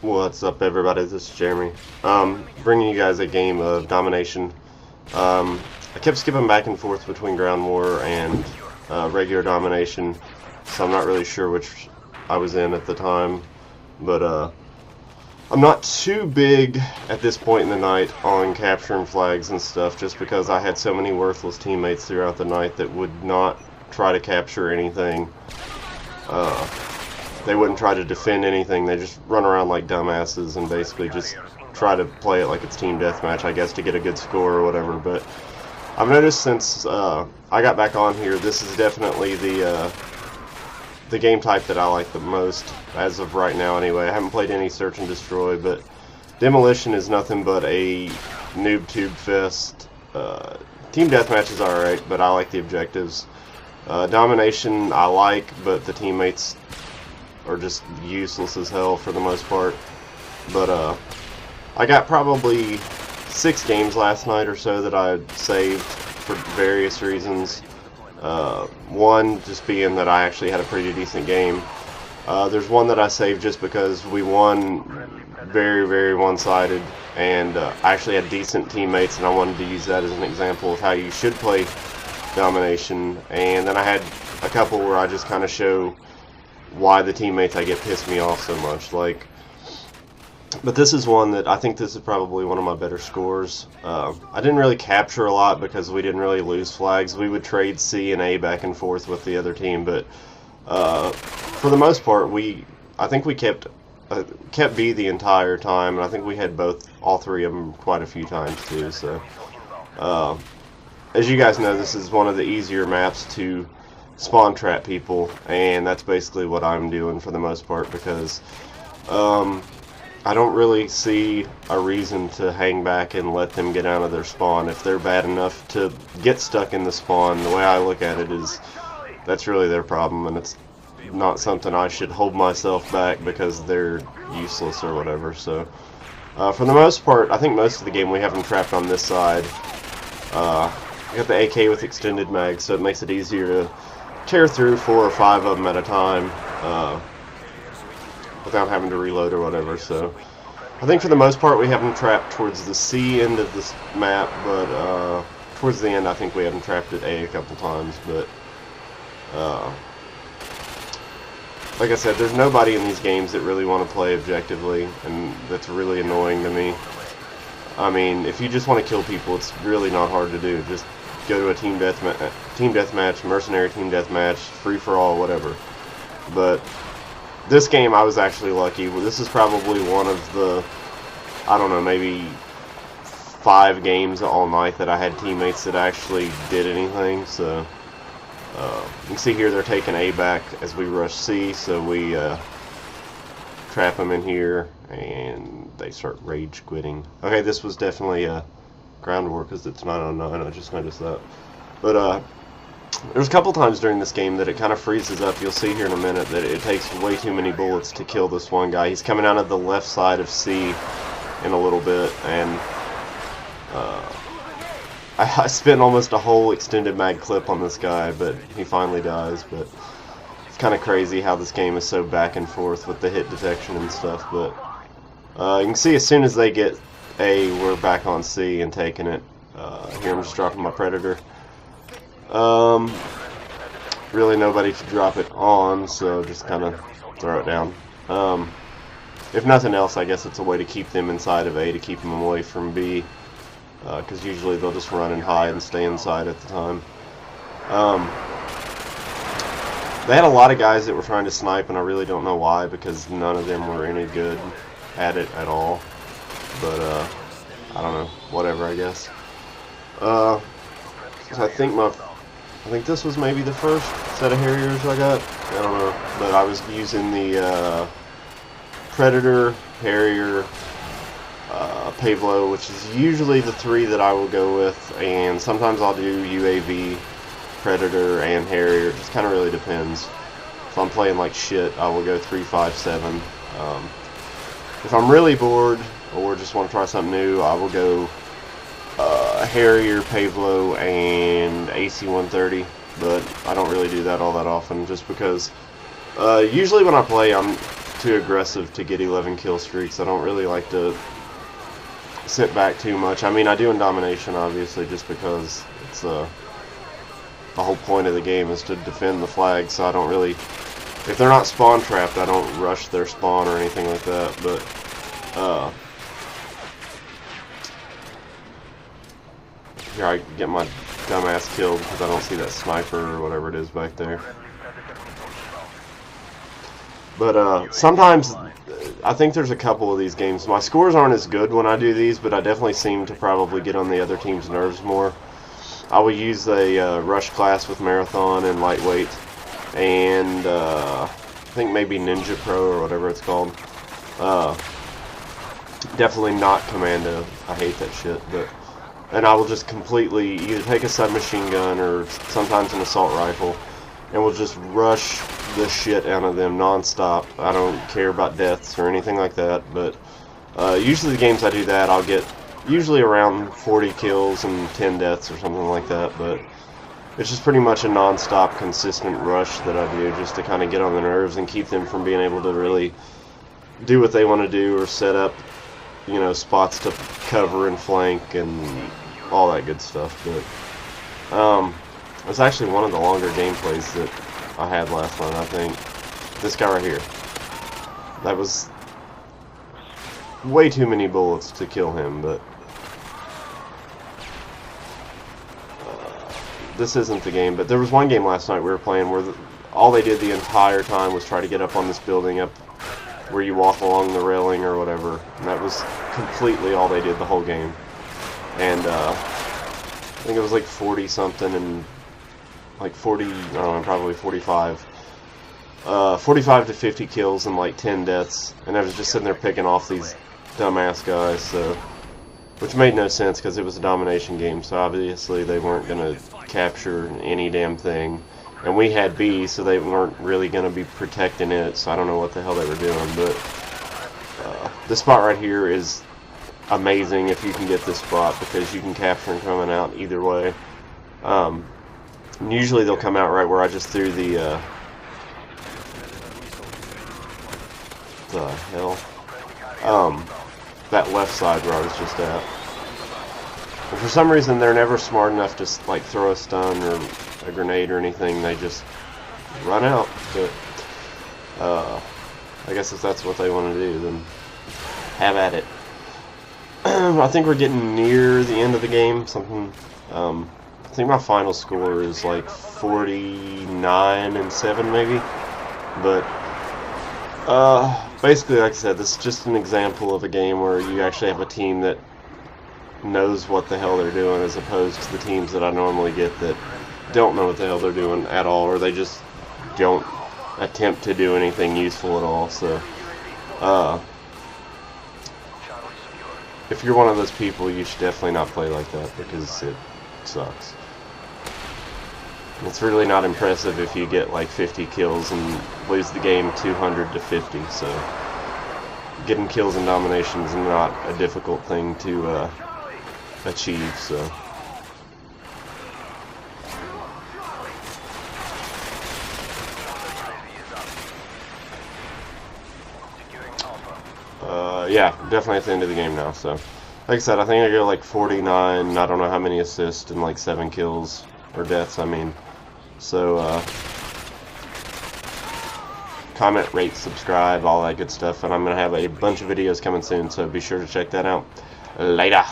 What's up, everybody? This is Jeremy. Bringing you guys a game of Domination. I kept skipping back and forth between Ground War and regular Domination, so I'm not really sure which I was in at the time. But I'm not too big at this point in the night on capturing flags and stuff, just because I had so many worthless teammates throughout the night that would not try to capture anything. They wouldn't try to defend anything. They just run around like dumbasses and basically just try to play it like it's team deathmatch, I guess, to get a good score or whatever. But I've noticed since I got back on here, this is definitely the game type that I like the most as of right now. Anyway, I haven't played any Search and Destroy, but Demolition is nothing but a noob tube fest. Team deathmatch is alright, but I like the objectives. Domination I like, but the teammates are just useless as hell for the most part. But I got probably 6 games last night or so that I saved for various reasons. One just being that I actually had a pretty decent game. There's one that I saved just because we won very, very one-sided, and I actually had decent teammates, and I wanted to use that as an example of how you should play Domination. And then I had a couple where I just kind of show why the teammates I get piss me off so much. But this is one that I think this is probably one of my better scores. I didn't really capture a lot because we didn't really lose flags. We would trade C and A back and forth with the other team, but for the most part, I think we kept B the entire time, and I think we had all three of them quite a few times too. So, as you guys know, this is one of the easier maps to spawn trap people, and that's basically what I'm doing for the most part, because I don't really see a reason to hang back and let them get out of their spawn. If they're bad enough to get stuck in the spawn, the way I look at it is that's really their problem, and it's not something I should hold myself back because they're useless or whatever. So for the most part, I think most of the game we have them trapped on this side. I got the AK with extended mag, so it makes it easier to tear through 4 or 5 of them at a time without having to reload or whatever. So I think for the most part we have them trapped towards the C end of this map, but towards the end I think we have them trapped at A a couple times. But like I said, there's nobody in these games that really want to play objectively, and that's really annoying to me. I mean, if you just want to kill people, it's really not hard to do. Just go to a team deathmatch, mercenary team deathmatch, free for all, whatever. But this game, I was actually lucky. This is probably one of the, I don't know, maybe 5 games all night that I had teammates that actually did anything. So you can see here they're taking A back as we rush C, so we trap them in here, and they start rage quitting. Okay, this was definitely a Ground War because it's 909, I just noticed that. But there's a couple times during this game that it kind of freezes up. You'll see here in a minute that it takes way too many bullets to kill this one guy. He's coming out of the left side of C in a little bit, and I spent almost a whole extended mag clip on this guy, but he finally dies. But it's kind of crazy how this game is so back and forth with the hit detection and stuff. But you can see as soon as they get A, we're back on C and taking it. Here I'm just dropping my Predator. Really nobody to drop it on, so just kind of throw it down. If nothing else, I guess it's a way to keep them inside of A, to keep them away from B, because usually they'll just run and hide and stay inside at the time. They had a lot of guys that were trying to snipe, and I really don't know why, because none of them were any good at it at all. But I don't know, whatever, I guess. So I think this was maybe the first set of Harriers I got. I don't know, but I was using the Predator, Harrier, Pavlo, which is usually the 3 that I will go with, and sometimes I'll do UAV, Predator, and Harrier. It just kind of really depends. If I'm playing like shit, I will go 3-5-7. If I'm really bored or just want to try something new, I will go Harrier, Pavlo, and AC-130, but I don't really do that all that often, just because usually when I play, I'm to too aggressive to get 11 kill streaks. I don't really like to sit back too much. I mean, I do in Domination, obviously, just because it's the whole point of the game is to defend the flag, so I don't really, if they're not spawn trapped, I don't rush their spawn or anything like that, but here I get my dumbass killed because I don't see that sniper or whatever it is back there. But sometimes, I think there's a couple of these games. My scores aren't as good when I do these, but I definitely seem to probably get on the other team's nerves more. I will use a rush class with Marathon and Lightweight, and I think maybe Ninja Pro or whatever it's called. Definitely not Commando. I hate that shit. And I will just completely either take a submachine gun or sometimes an assault rifle, and we'll just rush the shit out of them non-stop. I don't care about deaths or anything like that, but usually the games I do that, I'll get usually around 40 kills and 10 deaths or something like that, but it's just pretty much a non-stop consistent rush that I do just to kind of get on the nerves and keep them from being able to really do what they want to do or set up, you know, spots to cover and flank and all that good stuff. But it was actually one of the longer gameplays that I had last night, I think. This guy right here. That was way too many bullets to kill him, but this isn't the game. But there was one game last night we were playing where all they did the entire time was try to get up on this building up where you walk along the railing or whatever. And that was completely all they did the whole game. And I think it was like 40 something and like 40, I don't know, probably 45. 45 to 50 kills and like 10 deaths. And I was just sitting there picking off these dumbass guys, so, which made no sense because it was a domination game, so obviously they weren't going to capture any damn thing. And we had B, so they weren't really going to be protecting it, so I don't know what the hell they were doing. But this spot right here is amazing if you can get this spot, because you can capture them coming out either way. And usually they'll come out right where I just threw the hell? That left side where I was just at. And for some reason they're never smart enough to like throw a stun or a grenade or anything. They just run out. But I guess if that's what they want to do, then have at it. I think we're getting near the end of the game. Something. I think my final score is like 49-7 maybe. But basically, like I said, this is just an example of a game where you actually have a team that knows what the hell they're doing, as opposed to the teams that I normally get that don't know what the hell they're doing at all, or they just don't attempt to do anything useful at all. So if you're one of those people, you should definitely not play like that, because it sucks. It's really not impressive if you get like 50 kills and lose the game 200 to 50. So getting kills in domination is not a difficult thing to achieve. So yeah, definitely at the end of the game now. So like I said, I think I go like 49. I don't know how many assists and like 7 kills or deaths, I mean. So comment, rate, subscribe, all that good stuff, and I'm gonna have a bunch of videos coming soon, so be sure to check that out. Later.